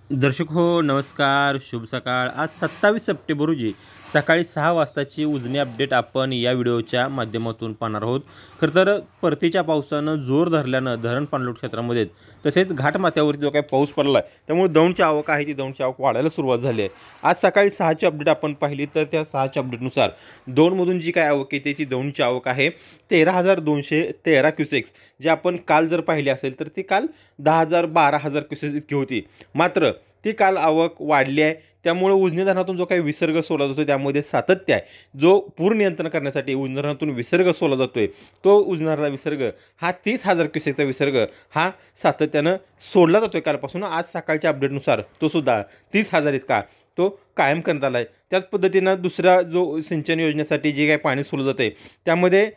दर्शक हो नमस्कार, शुभ सकाळ। आज 27 सप्टेंबर रोजी सकाळी 6 वाजताची उजनी अपडेट आपण या व्हिडिओच्या माध्यमातून पाहणार आहोत। खरं तर परतीच्या पावसानं जोर धरल्यानं धरण पाणलोट क्षेत्रामध्ये तसेच घाटमाथ्यावरती जो काही पाऊस पडला आहे त्यामुळे दौंडची आवक आहे ती दौंडची आवक वाढायला सुरुवात झाली आहे। आज सकाळी 6ची अपडेट आपण पाहिली तर त्या 6च्या अपडेटनुसार दौंडमधून जी काय आवक येते ती दौंडची आवक आहे 13,213 क्युसेक्स। जे आपण काल जर पाहिली असेल तर ती काल 10,000-12,000 क्युसेक्स इतकी होती। मात्र ती काल आवक वाढली आहे, त्यामुळे उजनी धरणातून जो काही विसर्ग सोडला जातो त्यामध्ये सातत्य आहे। जो पूर नियंत्रण करण्यासाठी उजनी धरणातून विसर्ग सोडला जातोय तो उजनी धरणाचा विसर्ग हा 30,000 क्युसेकचा विसर्ग हा सातत्यानं सोडला जातोय कालपासून। आज सकाळच्या अपडेटनुसार तो सुद्धा 30,000 इतका तो कायम करण्यात आला आहे। त्याच पद्धतीनं दुसरा जो सिंचन योजनेसाठी जे काही पाणी सोडलं जाते त्यामध्ये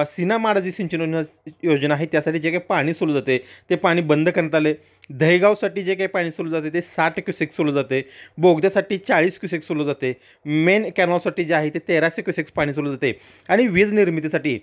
सीनामाडा जी सिंचन योजना आहे त्यासाठी जे काही पाणी सोडलं जाते ते पाणी बंद करण्यात आले। दहेगावसाठी जे काही पाणी सोडलं जाते ते 60 क्युसेक सोडलं जाते। बोगद्यासाठी 40 क्युसेक सोडलं जाते। मेन कॅनॉलसाठी जे आहे ते 1300 क्युसेक्स पाणी सोडलं जाते आणि वीज निर्मितीसाठी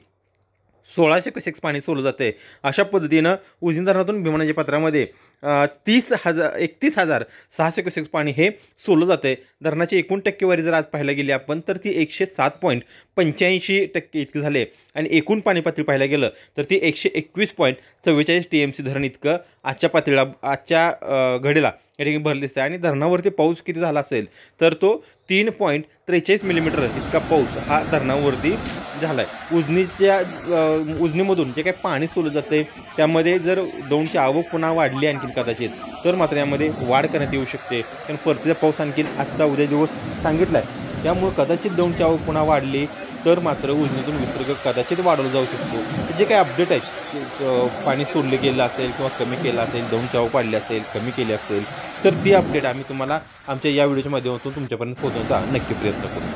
1600 क्युसेक्स पाणी सोडलं जाते। अशा पद्धतीनं उजनी धरणातून भीमानदी पात्रामध्ये 31,600 क्युसेक्स पाणी हे सोडलं जाते। धरणाची एकूण टक्केवारी जर आज पाहायला गेली आपण तर ती 107.85% इतकी झाले आणि एकूण पाणी पातळी पाहायला गेलं तर ती 121.44 TMC धरण इतकं आजच्या पातळीला आजच्या घडीला या ठिकाणी भरले दिसते। आणि धरणावरती पाऊस किती झाला असेल तर तो 3.43 मिलीमीटर इतका पाऊस हा धरणावरती झाला आहे। उजनीमधून जे काही पाणी सोडलं जाते त्यामध्ये जर दौंडची आवक पुन्हा वाढली आणखी कदाचित तर मात्र यामध्ये वाढ करण्यात येऊ शकते, कारण परतीचा पाऊस आणखी आजचा उद्या दिवस सांगितला आहे। त्यामुळे कदाचित दौंडची आवक पुन्हा वाढली तर मात्र उजनीतून विसर्ग कदाचित वाढवला जाऊ शकतो। जे काही अपडेट आहेत पाणी सोडले गेलं असेल किंवा कमी केलं असेल, दौंडची आवक वाढली असेल कमी केली असेल तर ती अपडेट आम्ही तुम्हाला आमच्या या व्हिडिओच्या माध्यमातून तुमच्यापर्यंत पोहोचवण्याचा नक्की प्रयत्न करू।